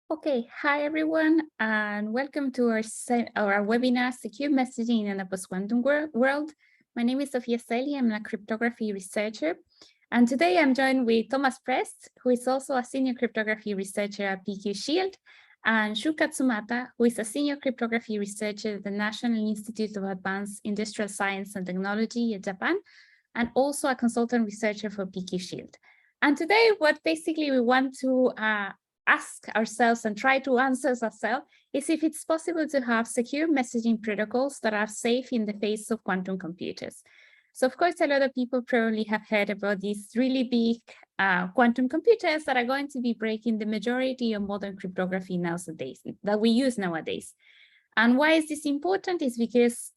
Okay, hi everyone, and welcome to our webinar, Secure Messaging in a Post-Quantum World. My name is Sofía Celi, I'm a cryptography researcher, and today I'm joined with Thomas Prest, who is also a senior cryptography researcher at PQShield, and Shu Katsumata, who is a senior cryptography researcher at the National Institute of Advanced Industrial Science and Technology in Japan, and also a consultant researcher for PQShield. And today, what basically we want to ask ourselves and try to answer ourselves is if it's possible to have secure messaging protocols that are safe in the face of quantum computers. So of course, a lot of people probably have heard about these really big quantum computers that are going to be breaking the majority of modern cryptography nowadays, that we use nowadays. And why is this important is because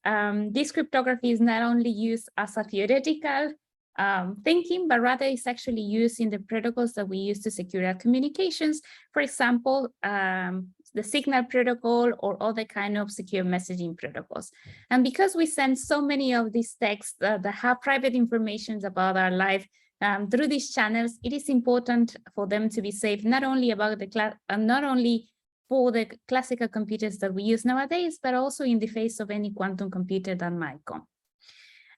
this cryptography is not only used as a theoretical thinking, but rather it's actually used in the protocols that we use to secure our communications. For example, the Signal protocol or other kind of secure messaging protocols. And because we send so many of these texts that have private information about our life through these channels, it is important for them to be safe, not only about for the classical computers that we use nowadays, but also in the face of any quantum computer that might come.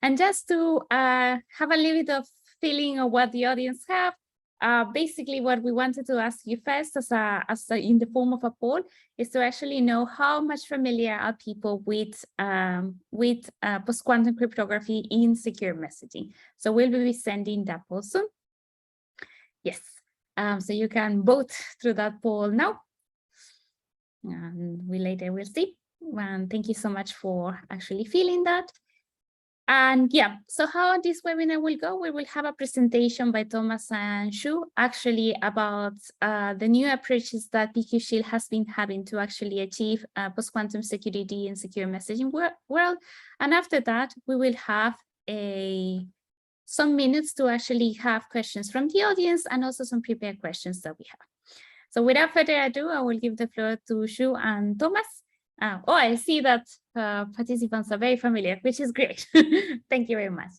And just to have a little bit of feeling of what the audience have, basically what we wanted to ask you first in the form of a poll is to actually know how much familiar are people with post-quantum cryptography in secure messaging. So we'll be sending that poll soon. Yes, so you can vote through that poll now. And we later will see. And thank you so much for actually feeling that. And yeah, so how this webinar will go, we will have a presentation by Thomas and Shu actually about the new approaches that PQShield has been having to actually achieve post-quantum security and secure messaging world. And after that, we will have some minutes to actually have questions from the audience and also some prepared questions that we have. So without further ado, I will give the floor to Shu and Thomas. I see that participants are very familiar, which is great. Thank you very much.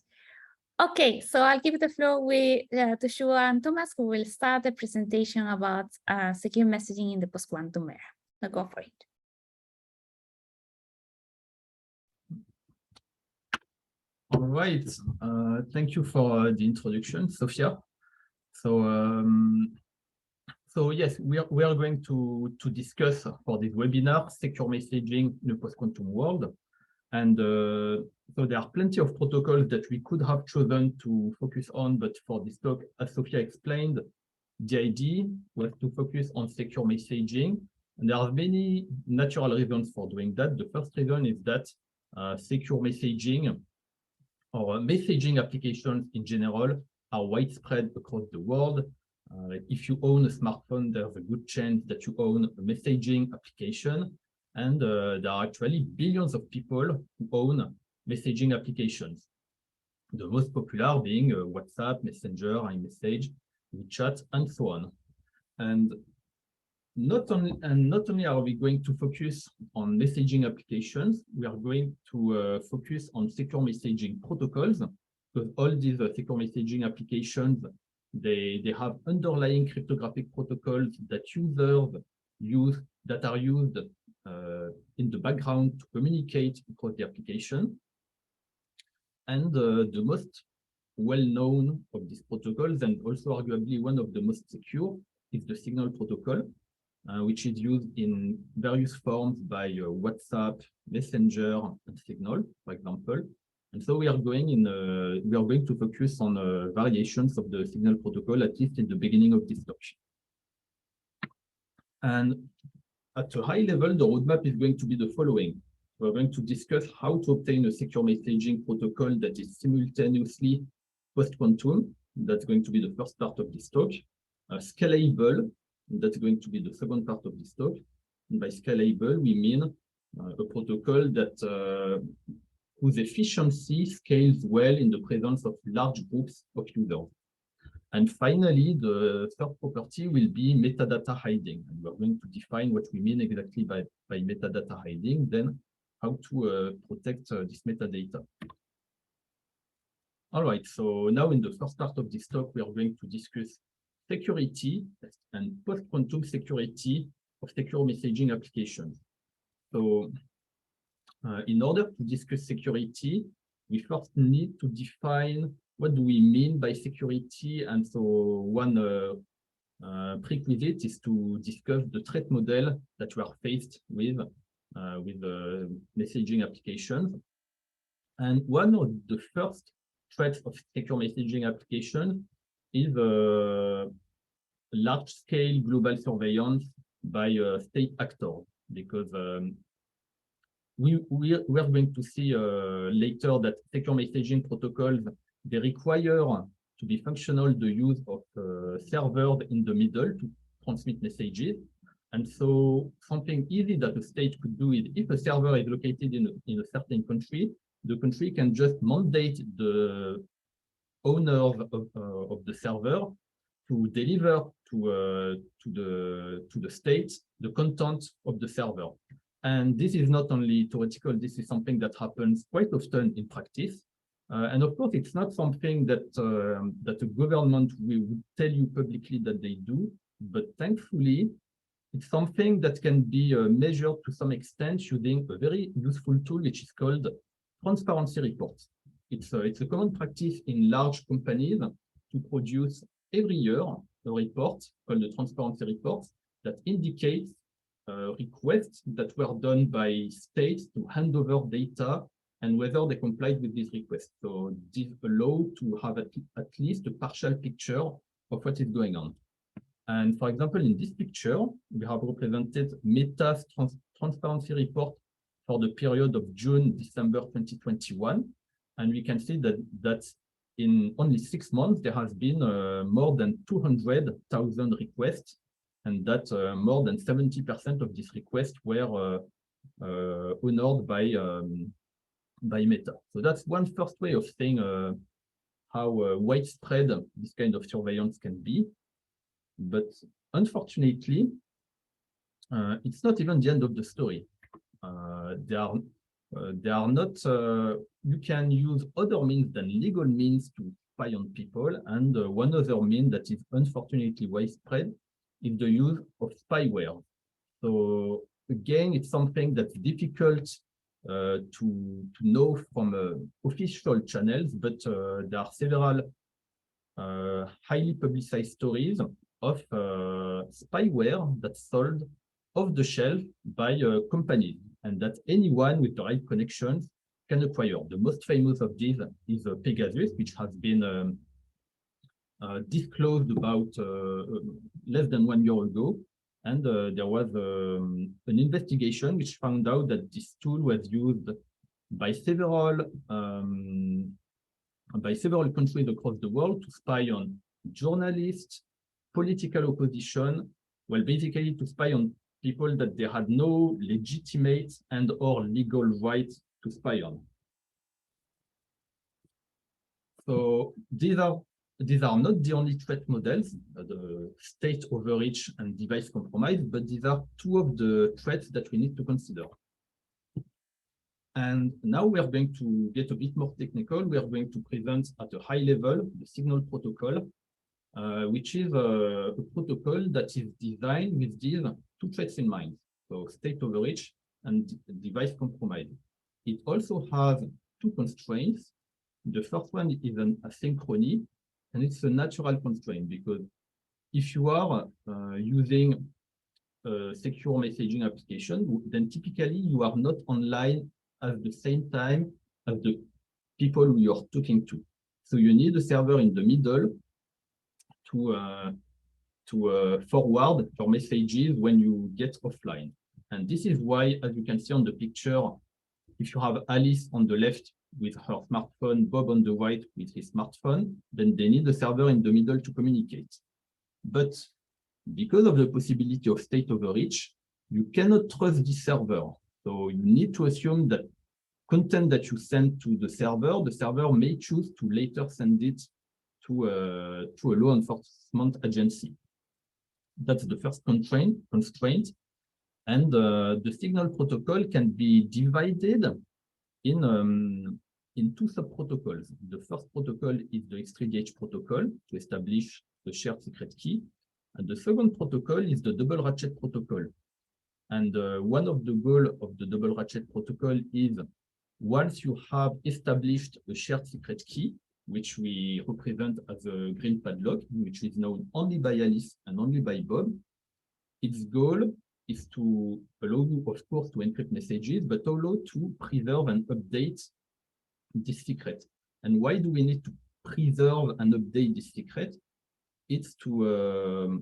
Okay, so I'll give the floor to Shu and Thomas, who will start the presentation about secure messaging in the post-quantum era. So go for it. All right, thank you for the introduction, Sofia. So yes, we are going to discuss for this webinar secure messaging in a post-quantum world. And so there are plenty of protocols that we could have chosen to focus on, but for this talk, as Sofia explained, the idea was to focus on secure messaging. And there are many natural reasons for doing that. The first reason is that secure messaging or messaging applications in general are widespread across the world. If you own a smartphone, there's a good chance that you own a messaging application. And there are actually billions of people who own messaging applications. The most popular being WhatsApp, Messenger, iMessage, WeChat, and so on. And not only are we going to focus on messaging applications, we are going to focus on secure messaging protocols, because all these secure messaging applications, they have underlying cryptographic protocols that users use, that are used in the background to communicate across the application. And the most well-known of these protocols, and also arguably one of the most secure, is the Signal protocol, which is used in various forms by WhatsApp, Messenger, and Signal, for example. And so we are going to focus on variations of the Signal protocol, at least in the beginning of this talk. And at a high level, the roadmap is going to be the following. We're going to discuss how to obtain a secure messaging protocol that is simultaneously post-quantum. That's going to be the first part of this talk. Scalable, that's going to be the second part of this talk. And by scalable, we mean a protocol that whose efficiency scales well in the presence of large groups of users. And finally, the third property will be metadata hiding. And we're going to define what we mean exactly by metadata hiding, then how to protect this metadata. All right, so now in the first part of this talk, we are going to discuss security and post-quantum security secure messaging applications. So in order to discuss security, we first need to define what do we mean by security. And so one prerequisite is to discuss the threat model that we are faced with messaging applications. And one of the first threats of secure messaging application is large-scale global surveillance by state actors, because we are going to see later that secure messaging protocols, they require to be functional the use of servers in the middle to transmit messages. And so something easy that a state could do is, if a server is located in a certain country, the country can just mandate the owner of the server to deliver to the state the content of the server. And this is not only theoretical, this is something that happens quite often in practice. And of course, it's not something that that a government will tell you publicly that they do, but thankfully, it's something that can be measured to some extent using a very useful tool, which is called transparency reports. It's a common practice in large companies to produce every year a report called the transparency report that indicates requests that were done by states to hand over data and whether they complied with these requests. So this allows to have at least a partial picture of what is going on. And for example, in this picture, we have represented Meta's transparency report for the period of June-December 2021. And we can see that in only 6 months, there has been more than 200,000 requests, and that more than 70% of these requests were honored by Meta. So that's one first way of saying how widespread this kind of surveillance can be. But unfortunately, it's not even the end of the story. There are not, you can use other means than legal means to spy on people. And one other mean that is unfortunately widespread is the use of spyware. So again, it's something that's difficult to know from official channels, but there are several highly publicized stories of spyware that's sold off the shelf by companies, and that anyone with the right connections can acquire. The most famous of these is Pegasus, which has been disclosed about less than 1 year ago. And there was an investigation which found out that this tool was used by several countries across the world to spy on journalists, political opposition, well, basically to spy on people that they had no legitimate and or legal right to spy on. So these are not the only threat models, the state overreach and device compromise, but these are two of the threats that we need to consider. And now we are going to get a bit more technical. We are going to present at a high level the signal protocol, which is a protocol that is designed with these two threats in mind, so state overreach and device compromise. It also has two constraints. The first one is an asynchrony, and it's a natural constraint, because if you are using a secure messaging application, then typically you are not online at the same time as the people who you're talking to. So you need a server in the middle to forward your messages when you get offline. And this is why, as you can see on the picture, if you have Alice on the left with her smartphone, Bob on the right with his smartphone, then they need a server in the middle to communicate. But because of the possibility of state overreach, you cannot trust this server. So you need to assume that content that you send to the server may choose to later send it to a law enforcement agency. That's the first constraint. And the signal protocol can be divided in two sub-protocols. The first protocol is the X3DH protocol to establish the shared secret key. And the second protocol is the double ratchet protocol. And one of the goals of the double ratchet protocol is once you have established a shared secret key, which we represent as a green padlock, which is known only by Alice and only by Bob, its goal is to allow you, of course, to encrypt messages, but also to preserve and update this secret. And why do we need to preserve and update this secret? It's to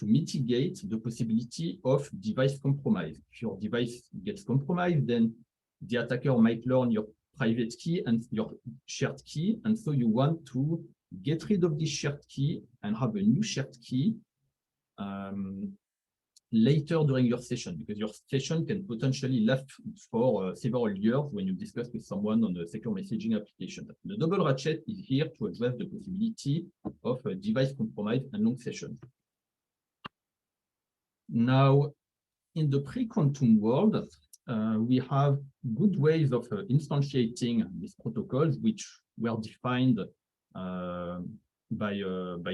mitigate the possibility of device compromise. If your device gets compromised, then the attacker might learn your private key and your shared key. And so you want to get rid of this shared key and have a new shared key later during your session, because your session can potentially last for several years when you discuss with someone on a secure messaging application. The double ratchet is here to address the possibility of a device compromise and long sessions. Now, in the pre-quantum world, we have good ways of instantiating these protocols, which were defined by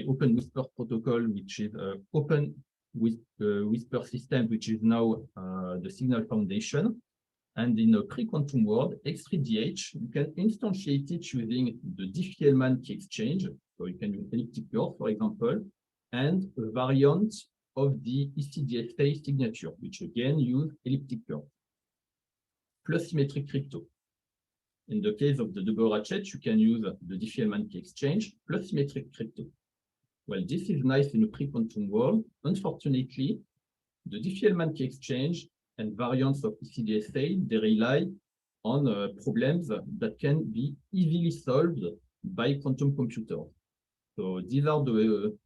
Open Whisper protocol, which is Open Whisper system, which is now the Signal Foundation. And in a pre-quantum world, X3DH, you can instantiate it using the Diffie-Hellman key exchange. So you can use elliptic curve, for example, and a variant of the ECDSA signature, which again use elliptic curve, plus symmetric crypto. In the case of the double ratchet, you can use the Diffie-Hellman key exchange plus symmetric crypto. Well, this is nice in a pre-quantum world. Unfortunately, the Diffie-Hellman key exchange and variants of ECDSA, they rely on problems that can be easily solved by quantum computers. So these are the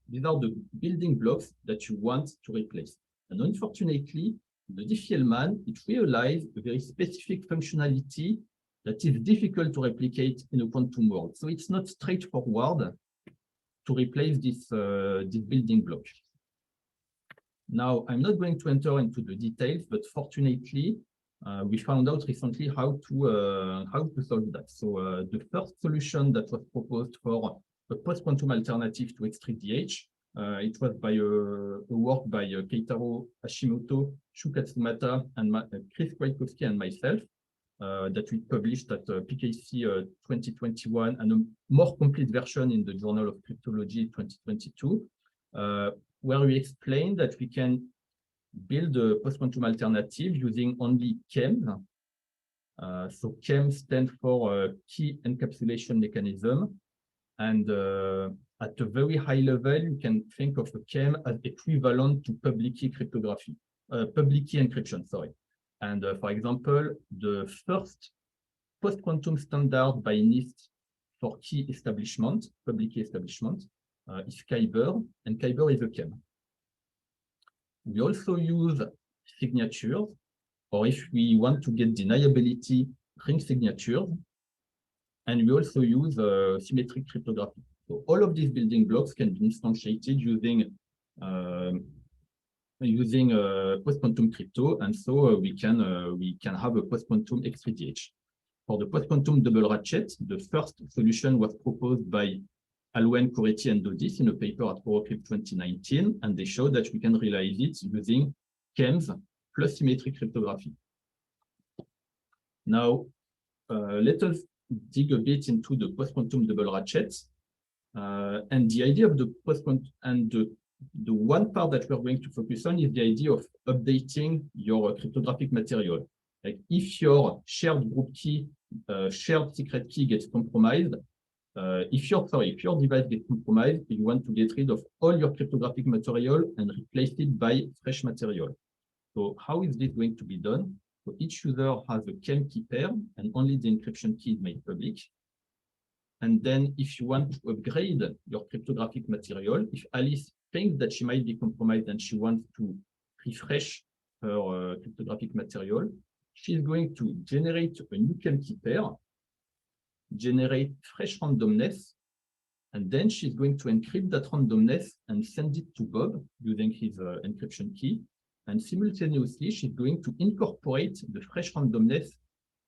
building blocks that you want to replace. And unfortunately, the Diffie-Hellman, it realized a very specific functionality that is difficult to replicate in a quantum world. So it's not straightforward to replace this building block. Now, I'm not going to enter into the details, but fortunately, we found out recently how to solve that. So the first solution that was proposed for a post-quantum alternative to X3DH, it was by a work by Keitaro Hashimoto, Shu Katsumata, and Chris Kwiatkowski and myself that we published at PKC 2021, and a more complete version in the Journal of Cryptology 2022, where we explained that we can build a post-quantum alternative using only KEM. So KEM stands for Key Encapsulation Mechanism. And at a very high level, you can think of a KEM as equivalent to public key cryptography, public key encryption, sorry. And for example, the first post-quantum standard by NIST for key establishment, public key establishment, is Kyber, and Kyber is a KEM. We also use signatures, or if we want to get deniability, ring signatures, and we also use symmetric cryptography. So all of these building blocks can be instantiated using post-quantum crypto, and so we can have a post-quantum X3DH. For the post-quantum double ratchet, the first solution was proposed by Alwen, Coretti, and Dodis in a paper at Eurocrypt 2019, and they showed that we can realize it using KEMS plus symmetric cryptography. Now, let us dig a bit into the post-quantum double ratchet. And the idea of the post-quantum, and the one part that we're going to focus on is the idea of updating your cryptographic material. Like if your shared group key, shared secret key gets compromised, if your device gets compromised, you want to get rid of all your cryptographic material and replace it by fresh material. So how is this going to be done? So each user has a KEM key pair, and only the encryption key is made public. And then if you want to upgrade your cryptographic material, if Alice thinks that she might be compromised and she wants to refresh her cryptographic material, she's going to generate a new KEM key pair, generate fresh randomness, and then she's going to encrypt that randomness and send it to Bob using his encryption key. And simultaneously, she's going to incorporate the fresh randomness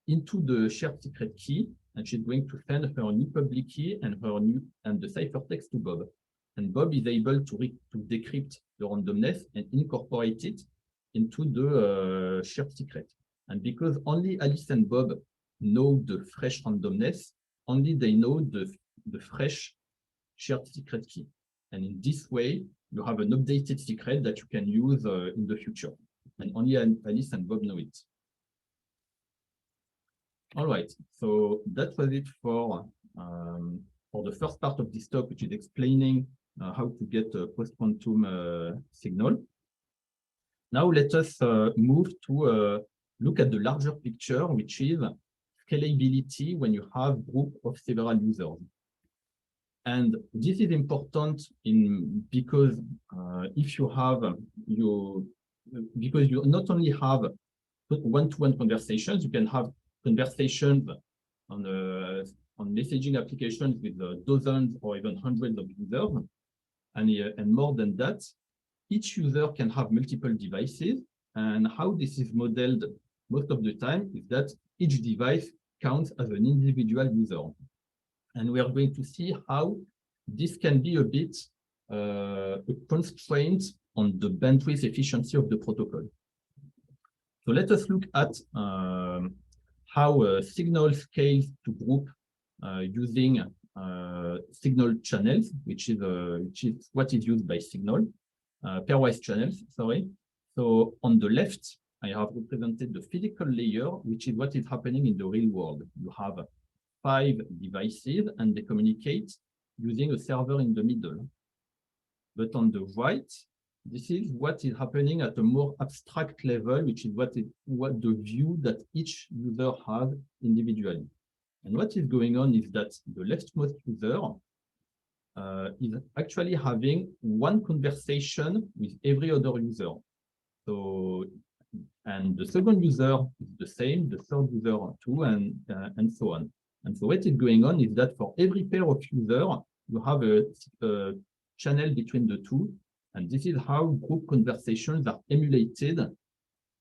into the shared secret key, and she's going to send her new public key and the ciphertext to Bob. And Bob is able to decrypt the randomness and incorporate it into the shared secret. And because only Alice and Bob know the fresh randomness, only they know the fresh shared secret key. And in this way, you have an updated secret that you can use in the future. And only Alice and Bob know it. All right, so that was it for the first part of this talk, which is explaining how to get a post-quantum signal. Now let us move to look at the larger picture, which is scalability when you have a group of several users. And this is important because if you have because you not only have one-to-one conversations, you can have conversations on messaging applications with dozens or even hundreds of users, and more than that, each user can have multiple devices. And how this is modeled most of the time is that each device counts as an individual user. And we are going to see how this can be a bit a constraint on the bandwidth efficiency of the protocol. So let us look at how signal scales to group using signal channels, which is what is used by Signal, pairwise channels, sorry. So on the left, I have represented the physical layer, which is what is happening in the real world. You have 5 devices and they communicate using a server in the middle. But on the right, this is what is happening at a more abstract level, which is what the view that each user has individually. And what is going on is that the leftmost user is actually having one conversation with every other user. So, and the second user is the same, the third user too, and so on. And so what is going on is that for every pair of users, you have a channel between the two. And this is how group conversations are emulated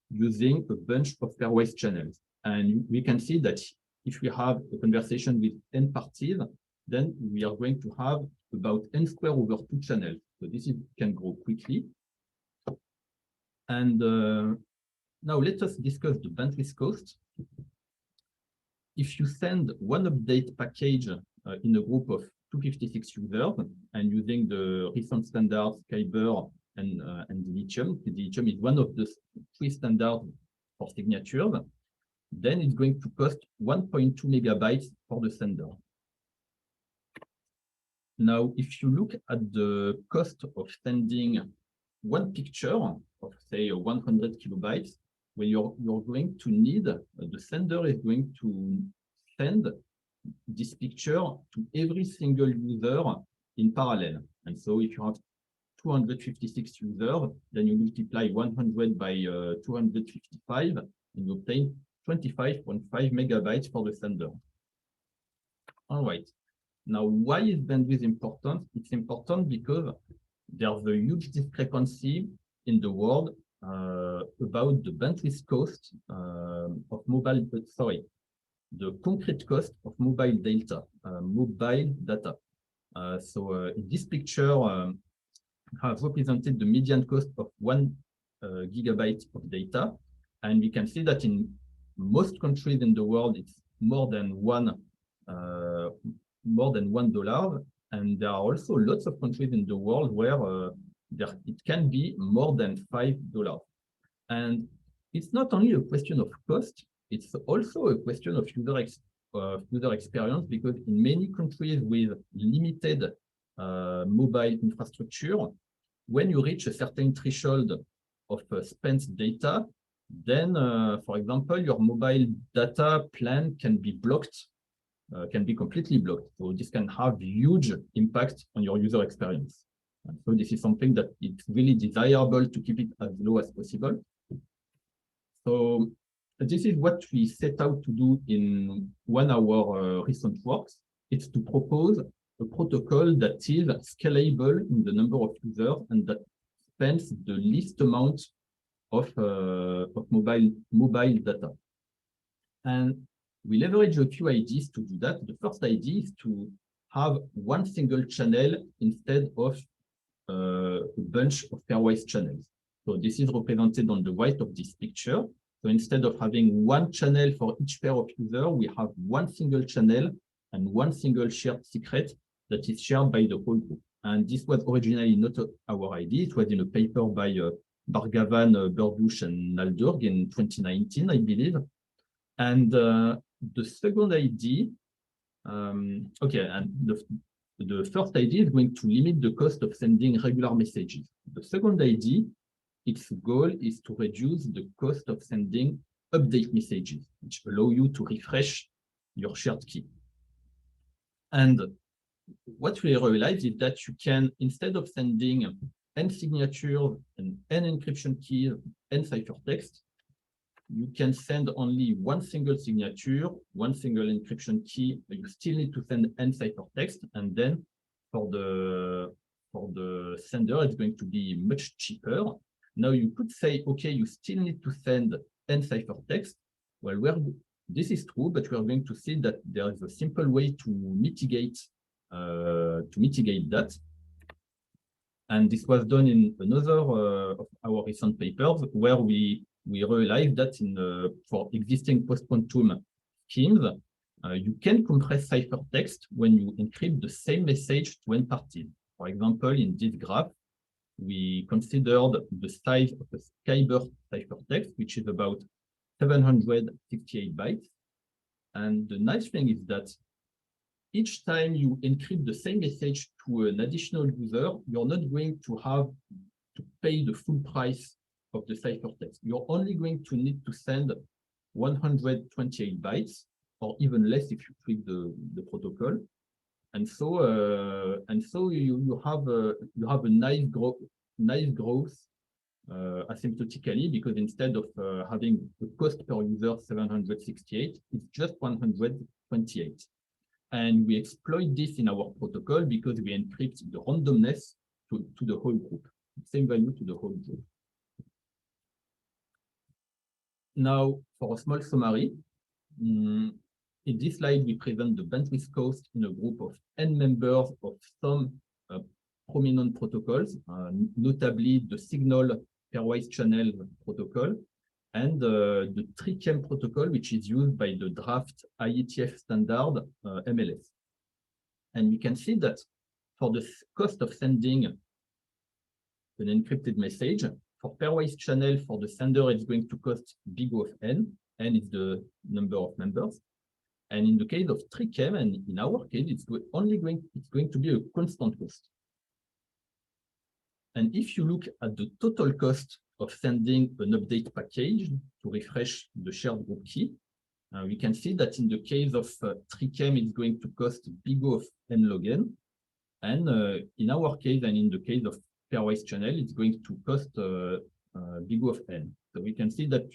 using a bunch of pairwise channels. And we can see that if we have a conversation with n parties, then we are going to have about n squared over 2 channels. So this can grow quickly. And now let us discuss the bandwidth cost. If you send one update package in a group of 256 users and using the recent standards Kyber and Dilithium is one of the 3 standards for signatures, then it's going to cost 1.2 megabytes for the sender. Now, if you look at the cost of sending one picture of, say, 100 kilobytes, where you're going to need, the sender is going to send this picture to every single user in parallel. And so if you have 256 users, then you multiply 100 by 255, and you obtain 25.5 megabytes for the sender. All right. Now, why is bandwidth important? It's important because there's a huge discrepancy in the world about the bandwidth cost of mobile, the concrete cost of mobile data. In this picture, I have represented the median cost of 1 gigabyte of data, and we can see that in most countries in the world, it's more than $1, and there are also lots of countries in the world where it can be more than $5. And it's not only a question of cost, it's also a question of user experience, because in many countries with limited mobile infrastructure, when you reach a certain threshold of spent data, then, for example, your mobile data plan can be blocked, can be completely blocked. So this can have huge impact on your user experience. And so this is something that it's really desirable to keep it as low as possible. So this is what we set out to do in one of our recent works. It's to propose a protocol that is scalable in the number of users and that spends the least amount of mobile data. And we leverage a few ideas to do that. The first idea is to have one single channel instead of a bunch of pairwise channels. So So this is represented on the right of this picture. So instead of having one channel for each pair of users, we have one single channel and one single shared secret that is shared by the whole group. And this was originally not our idea. It was in a paper by Bhargavan, Burbush, and Naldurg in 2019, I believe. And the second idea, okay, and the first idea is going to limit the cost of sending regular messages. The second idea, its goal is to reduce the cost of sending update messages, which allow you to refresh your shared key. And what we realize is that you can, instead of sending n signatures and n encryption keys and ciphertext, you can send only one single signature, one single encryption key. You still need to send n ciphertext, and then for the sender, it's going to be much cheaper. Now you could say, okay, you still need to send n ciphertext. Well, this is true, but we are going to see that there is a simple way to mitigate that. And this was done in another of our recent papers, where we realized that for existing post-quantum schemes, you can compress ciphertext when you encrypt the same message to n parties. For example, in this graph, we considered the size of the Skyburst ciphertext, which is about 768 bytes. And the nice thing is that each time you encrypt the same message to an additional user, you're not going to have to pay the full price of the ciphertext. You're only going to need to send 128 bytes, or even less if you tweak the protocol. And so you have a nice growth asymptotically, because instead of having the cost per user 768, it's just 128. And we exploit this in our protocol because we encrypt the randomness to the whole group, same value to the whole group. Now, for a small summary, in this slide, we present the bandwidth cost in a group of n members of some prominent protocols, notably the signal pairwise channel protocol and the TRIChem protocol, which is used by the draft IETF standard MLS. And we can see that for the cost of sending an encrypted message, for pairwise channel, for the sender, it's going to cost big O of n. N is the number of members. And in the case of TRIChem, and in our case, it's going to be a constant cost. And if you look at the total cost of sending an update package to refresh the shared group key, we can see that in the case of TRIChem, it's going to cost big O of n log n. And in our case, and in the case of pairwise channel, it's going to cost big O of n. So we can see that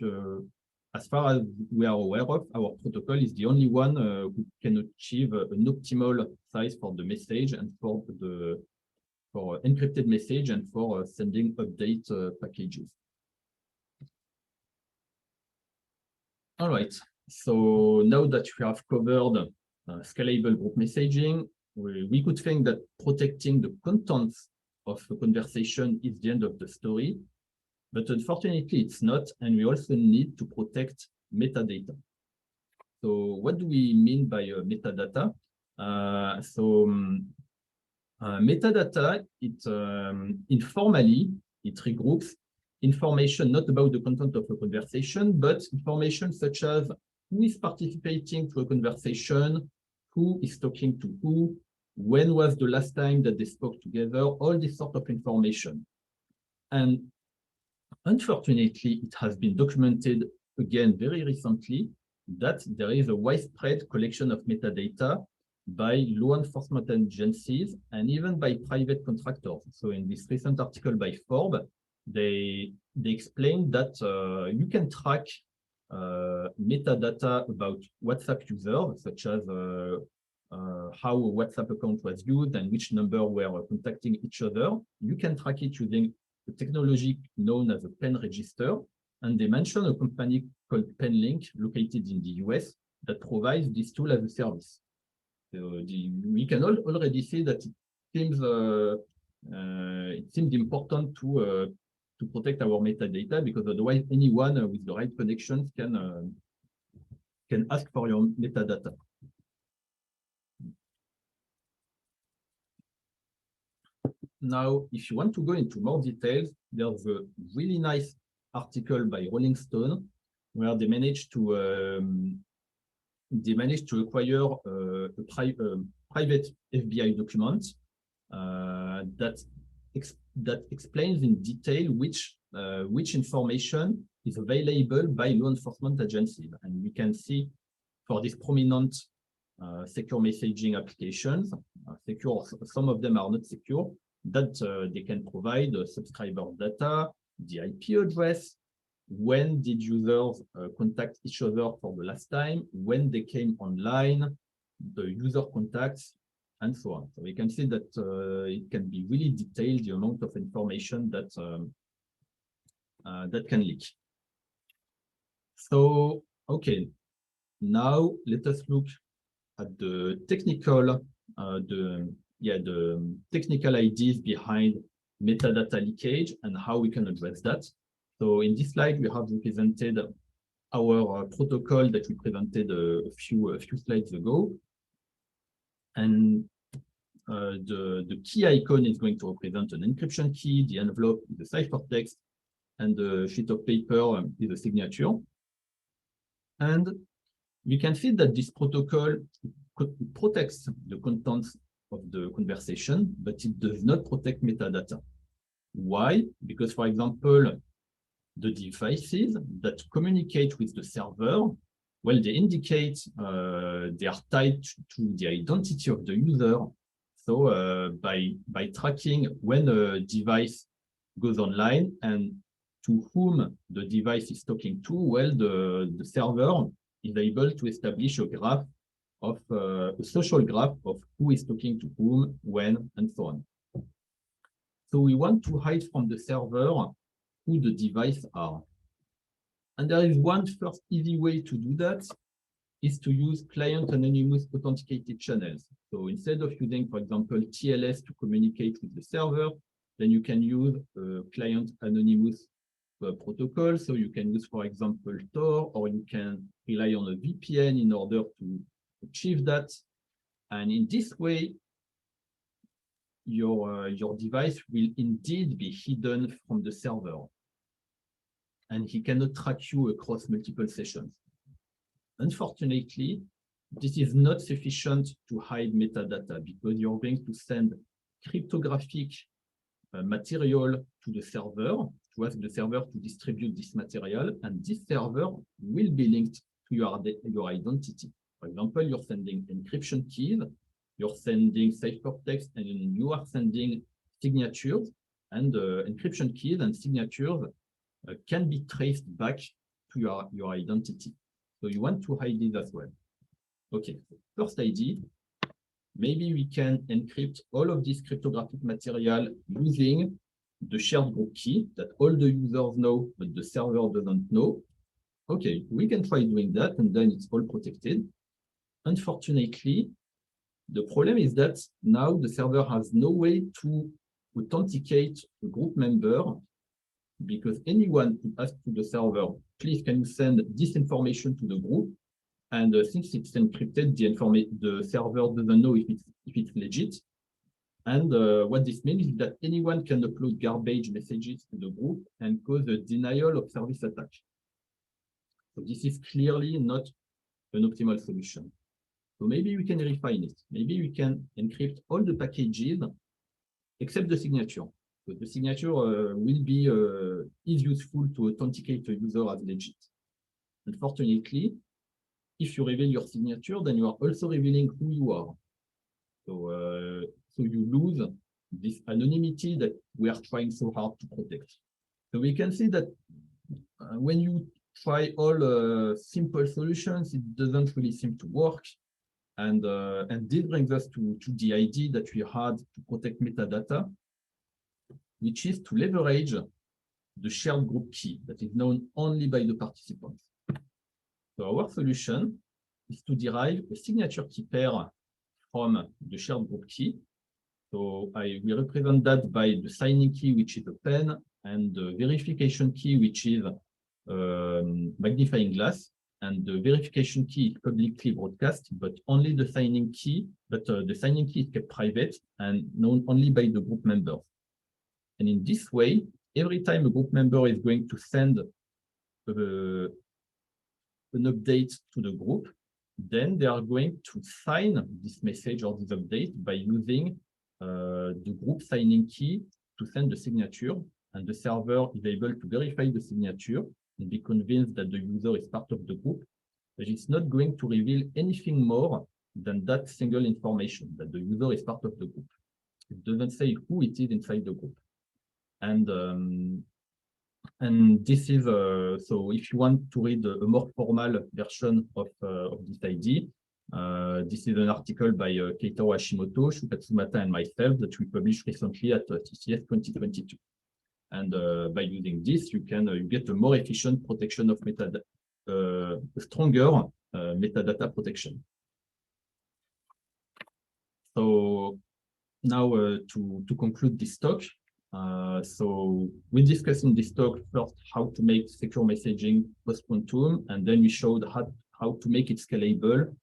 as far as we are aware of, our protocol is the only one who can achieve an optimal size for the message and for encrypted message and for sending update packages. All right, so now that we have covered scalable group messaging, we could think that protecting the contents of a conversation is the end of the story. But unfortunately, it's not, and we also need to protect metadata. So what do we mean by metadata? Metadata, informally, it regroups information not about the content of a conversation, but information such as who is participating to a conversation, who is talking to who, when was the last time that they spoke together, all this sort of information. And unfortunately, it has been documented again very recently that there is a widespread collection of metadata by law enforcement agencies and even by private contractors. So in this recent article by Forbes, they explained that you can track metadata about WhatsApp users, such as how a WhatsApp account was used and which number were contacting each other. You can track it using a technology known as a pen register, and they mention a company called PenLink located in the US that provides this tool as a service. So we can already see that it seems important to protect our metadata, because otherwise anyone with the right connections can ask for your metadata. Now, if you want to go into more details, there's a really nice article by Rolling Stone where they managed to acquire a private FBI document that explains in detail which information is available by law enforcement agencies. And we can see for these prominent secure messaging applications, some of them are not secure, that they can provide subscriber data, the IP address, when did users contact each other for the last time, when they came online, the user contacts, and so on. So we can see that it can be really detailed, the amount of information that that can leak. So, okay, now let us look at the technical technical ideas behind metadata leakage and how we can address that. So in this slide, we have represented our protocol that we presented a few slides ago. And the key icon is going to represent an encryption key, the envelope is the ciphertext, and the sheet of paper is a signature. And we can see that this protocol protects the contents of the conversation, but it does not protect metadata. Why? Because, for example, the devices that communicate with the server, well, they indicate they are tied to the identity of the user. So by tracking when a device goes online and to whom the device is talking to, well, the server is able to establish a graph of a social graph of who is talking to whom, when, and so on. So we want to hide from the server who the device are. And there is one first easy way to do that, is to use client anonymous authenticated channels. So instead of using, for example, TLS to communicate with the server, then you can use a client anonymous protocol. So you can use, for example, Tor, or you can rely on a VPN in order to achieve that. And in this way, your device will indeed be hidden from the server, and he cannot track you across multiple sessions. Unfortunately, this is not sufficient to hide metadata, because you're going to send cryptographic material to the server, to ask the server to distribute this material, and this server will be linked to your identity. For example, you're sending encryption keys, you're sending ciphertext, and you are sending signatures, and encryption keys and signatures can be traced back to your identity. So you want to hide it as well. Okay, first idea, maybe we can encrypt all of this cryptographic material using the shared group key that all the users know, but the server doesn't know. Okay, we can try doing that, and then it's all protected. Unfortunately, the problem is that now the server has no way to authenticate a group member, because anyone could ask to the server, please, can you send this information to the group? And since it's encrypted, the server doesn't know if it's legit. And what this means is that anyone can upload garbage messages to the group and cause a denial of service attack. So this is clearly not an optimal solution. So maybe we can refine it. Maybe we can encrypt all the packages except the signature. So the signature is useful to authenticate a user as legit. Unfortunately, if you reveal your signature, then you are also revealing who you are. So you lose this anonymity that we are trying so hard to protect. So we can see that when you try all simple solutions, it doesn't really seem to work. And this brings us to the idea that we had to protect metadata, which is to leverage the shared group key that is known only by the participants. So our solution is to derive a signature key pair from the shared group key. So we represent that by the signing key, which is a pen, and the verification key, which is magnifying glass, and the verification key is publicly broadcast, but only the signing key, the signing key is kept private and known only by the group members. And in this way, every time a group member is going to send an update to the group, then they are going to sign this message or this update by using the group signing key to send the signature, and the server is able to verify the signature and be convinced that the user is part of the group, but it's not going to reveal anything more than that single information, that the user is part of the group. It doesn't say who it is inside the group. And this is, so if you want to read a more formal version of this ID, this is an article by Keitaro Hashimoto, Shu Katsumata, and myself that we published recently at TCS 2022. And by using this, you can you get a more efficient protection of metadata, a stronger metadata protection. So now to conclude this talk, so we discussed in this talk first how to make secure messaging post-quantum, and then we showed how to make it scalable,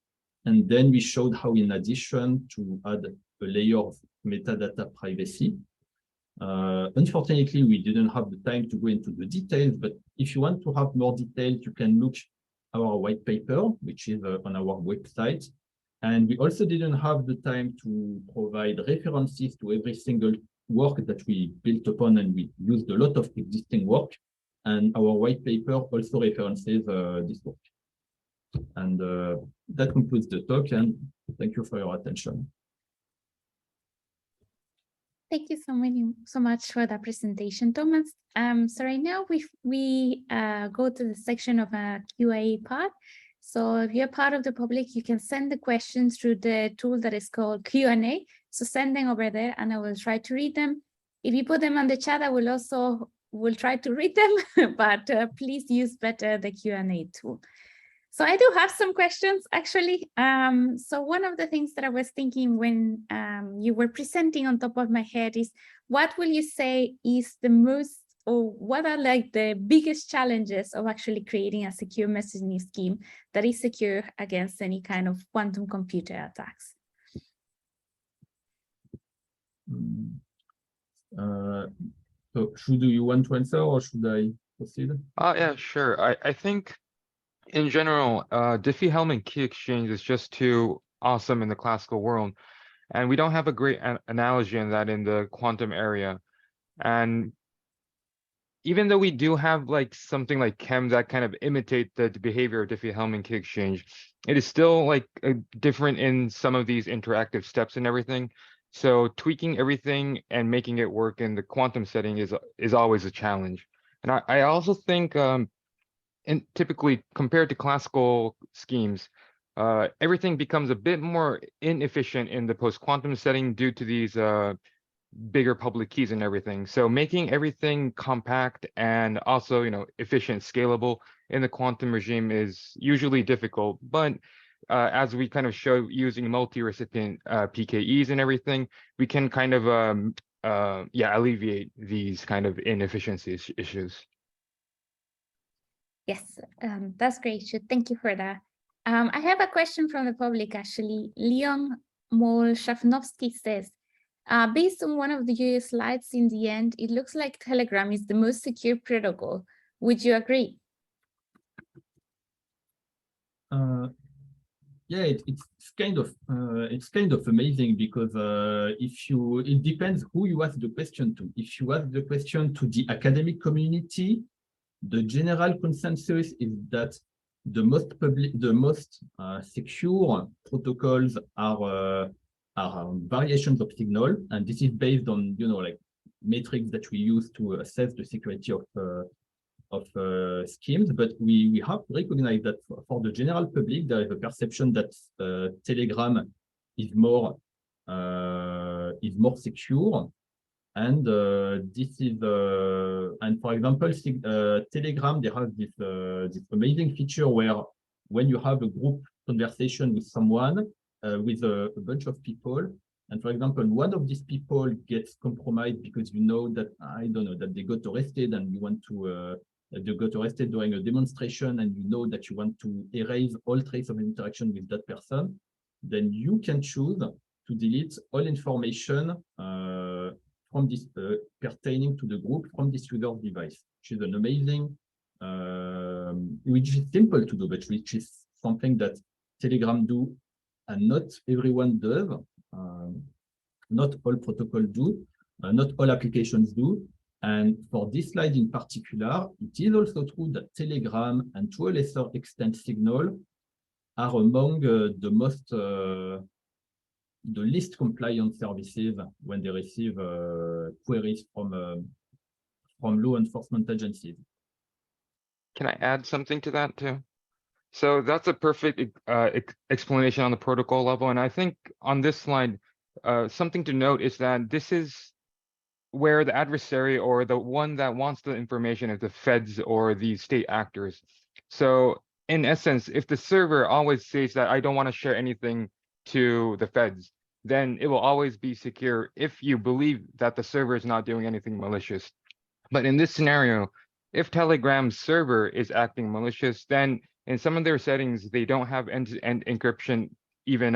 and then we showed how, in addition, to add a layer of metadata privacy. Unfortunately, we didn't have the time to go into the details, but if you want to have more details, you can look at our white paper, which is on our website. And we also didn't have the time to provide references to every single work that we built upon, and we used a lot of existing work. And our white paper also references this work. And that concludes the talk, and thank you for your attention. Thank you so much for that presentation, Thomas. So right now we go to the section of a Q&A part. So if you're part of the public, you can send the questions through the tool that is called Q&A. So send them over there and I will try to read them. If you put them on the chat, I will try to read them, but please use better the Q&A tool. So I do have some questions, actually. So one of the things that I was thinking when you were presenting on top of my head is, what will you say is the most, or what are like the biggest challenges of actually creating a secure messaging scheme that is secure against any kind of quantum computer attacks? So do you want to answer, or should I proceed? Yeah, sure. I think in general, Diffie-Hellman key exchange is just too awesome in the classical world. And we don't have a great analogy in that in the quantum area. And even though we do have like something like chem that kind of imitate the behavior of Diffie-Hellman key exchange, it is still like different in some of these interactive steps and everything. So tweaking everything and making it work in the quantum setting is always a challenge. And I also think and typically compared to classical schemes, everything becomes a bit more inefficient in the post-quantum setting due to these bigger public keys and everything. So making everything compact and also, efficient, scalable in the quantum regime is usually difficult. But as we kind of show using multi-recipient PKEs and everything, we can kind of alleviate these kind of inefficiency issues. Yes, that's great. Thank you for that. I have a question from the public, actually. Leon Molshavnovsky says, based on one of your slides in the end, it looks like Telegram is the most secure protocol. Would you agree? Yeah, it's kind of amazing, because it depends who you ask the question to. If you ask the question to the academic community, the general consensus is that the most secure protocols are variations of signal, and this is based on like metrics that we use to assess the security of schemes. But we have to recognize that for the general public, there is a perception that Telegram is more secure. And this is, and for example, Telegram, they have this amazing feature where when you have a group conversation with someone, with a bunch of people, And for example, one of these people gets compromised because you know that, I don't know, that they got arrested and you want to, they got arrested during a demonstration and you know that you want to erase all trace of interaction with that person, then you can choose to delete all information from this pertaining to the group from this user device, which is an amazing, which is simple to do, but which is something that Telegram do and not everyone does. Not all protocols do, not all applications do. And for this slide in particular, it is also true that Telegram and to a lesser extent Signal are among the most, the least compliant services when they receive queries from law enforcement agencies. Can I add something to that too? So that's a perfect explanation on the protocol level. And I think on this slide, something to note is that this is where the adversary or the one that wants the information is the feds or the state actors. So in essence, if the server always says that I don't want to share anything to the feds, then it will always be secure if you believe that the server is not doing anything malicious. But in this scenario, if Telegram's server is acting malicious, then in some of their settings, they don't have end-to-end encryption even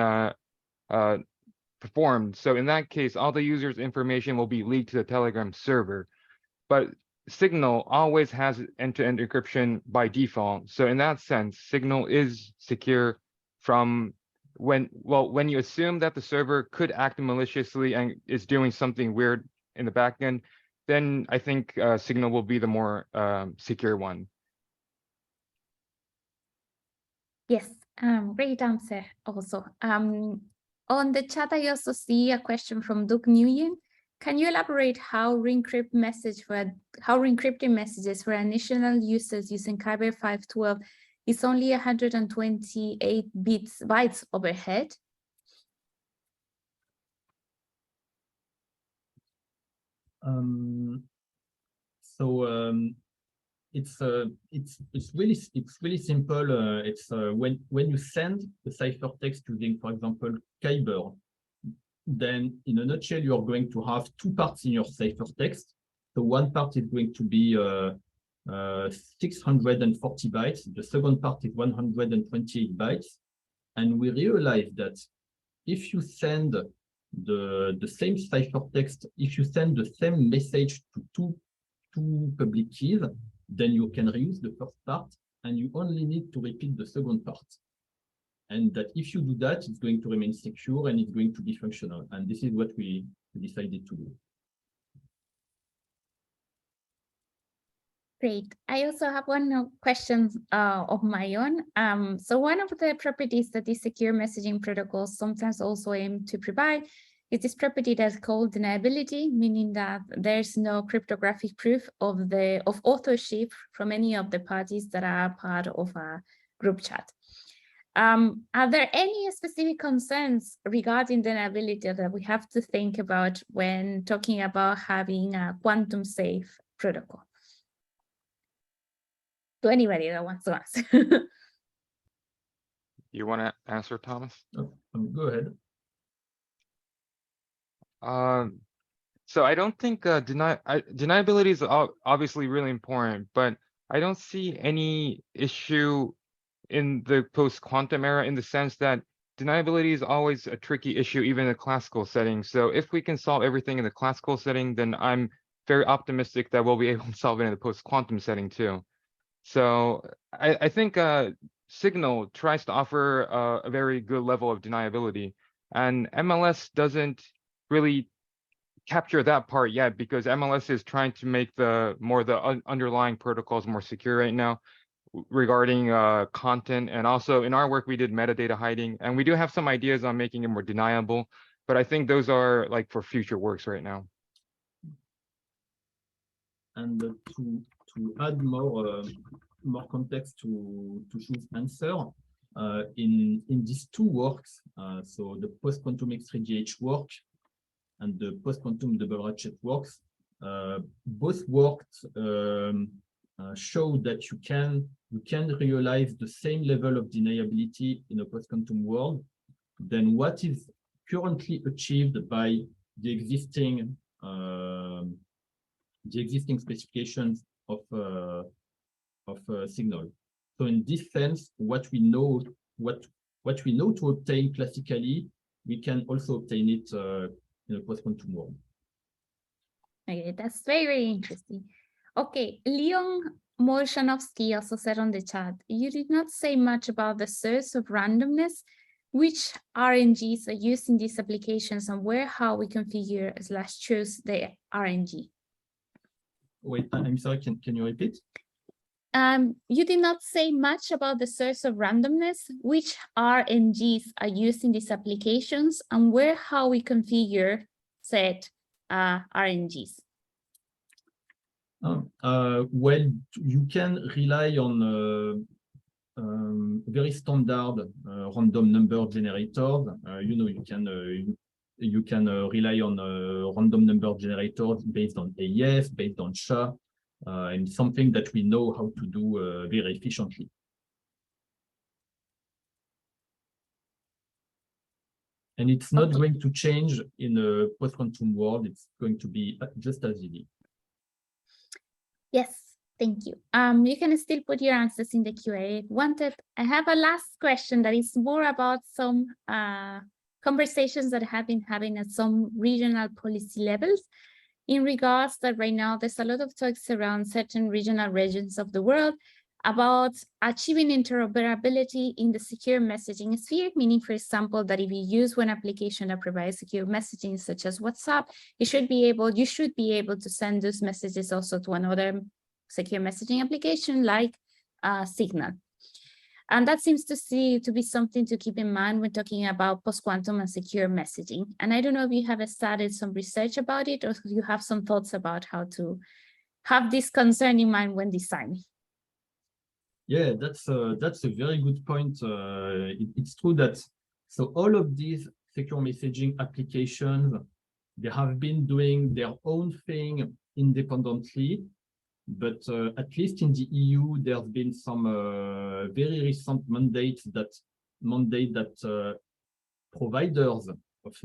performed. So in that case, all the user's information will be leaked to the Telegram server. But Signal always has end-to-end encryption by default. So in that sense, Signal is secure from when you assume that the server could act maliciously and is doing something weird in the backend, then I think Signal will be the more secure one. Yes, great answer also. On the chat, I also see a question from Doug Nguyen. Can you elaborate how re-encrypting messages for additional users using Kyber 512 is only 128 bytes overhead? It's really simple. It's when you send the ciphertext using, for example, Kyber, then in a nutshell you are going to have two parts in your ciphertext. So one part is going to be 640 bytes. The second part is 128 bytes, and we realize that if you send the same ciphertext, if you send the same message to two public keys, then you can reuse the first part and you only need to repeat the second part. And that if you do that, it's going to remain secure and it's going to be functional. And this is what we decided to do. Great. I also have one question of my own. So one of the properties that these secure messaging protocols sometimes also aim to provide is this property that's called deniability, meaning that there's no cryptographic proof of authorship from any of the parties that are part of a group chat. Are there any specific concerns regarding deniability that we have to think about when talking about having a quantum safe protocol? To anybody that wants to answer. You want to answer, Thomas? Oh, go ahead. So I don't think deniability is obviously really important, but I don't see any issue in the post-quantum era in the sense that deniability is always a tricky issue, even in a classical setting. So if we can solve everything in the classical setting, then I'm very optimistic that we'll be able to solve it in the post-quantum setting too. So I think Signal tries to offer a very good level of deniability, and MLS doesn't really capture that part yet because MLS is trying to make the underlying protocols more secure right now regarding content. And also in our work, we did metadata hiding, and we do have some ideas on making it more deniable, but I think those are like for future works right now. And to add more context to Shu's answer, in these two works, so the post-quantum X3GH work and the post-quantum double ratchet works, both works show that you can realize the same level of deniability in a post-quantum world than what is currently achieved by the existing specifications of signal. So in this sense, what we know to obtain classically, we can also obtain it in a post-quantum world. Okay, that's very, very interesting. Okay, Leon Molchanovsky also said on the chat, you did not say much about the source of randomness, which RNGs are used in these applications, and how we configure / choose the RNG. Wait, I'm sorry, can you repeat? You did not say much about the source of randomness, which RNGs are used in these applications, and how we configure said RNGs. Well, you can rely on very standard random number generators. You can rely on random number generators based on AES, based on SHA, and something that we know how to do very efficiently. And it's not going to change in a post-quantum world. It's going to be just as easy. Yes, thank you. You can still put your answers in the Q&A if wanted. I have a last question that is more about some conversations that have been having at some regional policy levels in regards that right now there's a lot of talks around certain regional regions of the world about achieving interoperability in the secure messaging sphere, meaning, for example, that if you use one application that provides secure messaging, such as WhatsApp, you should be able to send those messages also to another secure messaging application like Signal. And that seems to be something to keep in mind when talking about post-quantum and secure messaging. And I don't know if you have started some research about it, or if you have some thoughts about how to have this concern in mind when designing. Yeah, that's a very good point. It's true that all of these secure messaging applications, they have been doing their own thing independently, but at least in the EU, there's been some very recent mandates that mandate that providers of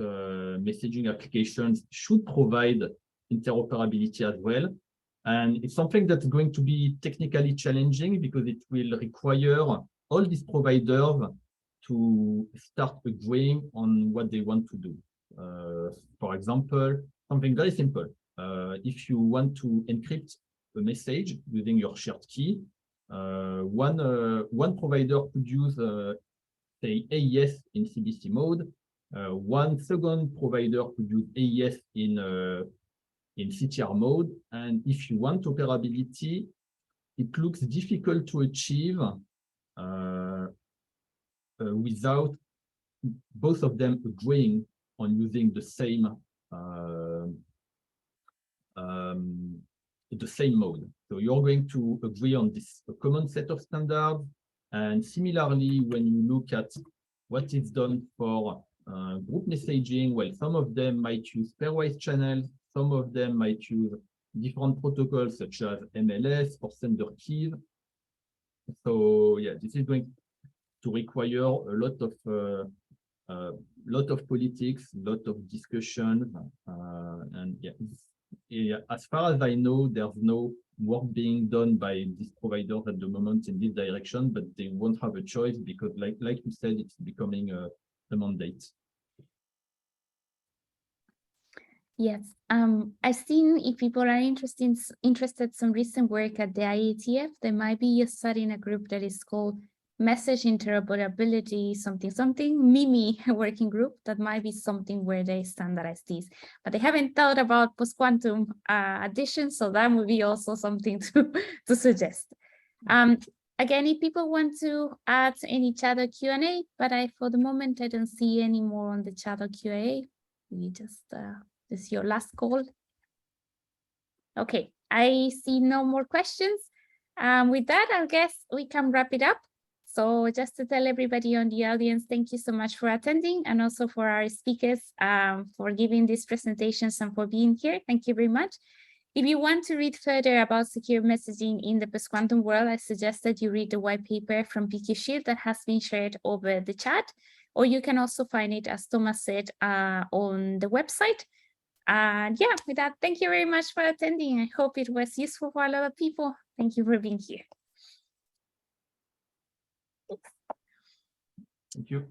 messaging applications should provide interoperability as well. And it's something that's going to be technically challenging because it will require all these providers to start agreeing on what they want to do. For example, something very simple. If you want to encrypt a message using your shared key, one provider could use, say, AES in CBC mode. One second provider could use AES in CTR mode, and if you want operability, it looks difficult to achieve without both of them agreeing on using the same mode. So you're going to agree on this common set of standards, and similarly, when you look at what is done for group messaging, well, some of them might use pairwise channels. Some of them might use different protocols such as MLS or sender keys. So yeah, this is going to require a lot of politics, a lot of discussion, and yeah, as far as I know, there's no work being done by these providers at the moment in this direction, but they won't have a choice because, like you said, it's becoming a mandate. Yes, I've seen if people are interested some recent work at the IETF, they might be studying a group that is called Message Interoperability something MIMI working group. That might be something where they standardize these, but they haven't thought about post-quantum addition, so that would be also something to suggest. Again, if people want to add any chat or Q&A, but for the moment I don't see any more on the chat or Q&A. We just this is your last call. Okay, I see no more questions. With that, I guess we can wrap it up. So just to tell everybody on the audience, thank you so much for attending, and also for our speakers for giving these presentations and for being here. Thank you very much. If you want to read further about secure messaging in the post-quantum world, I suggest that you read the white paper from PQShield that has been shared over the chat, or you can also find it, as Thomas said, on the website. And yeah, with that, thank you very much for attending. I hope it was useful for a lot of people. Thank you for being here. Thank you.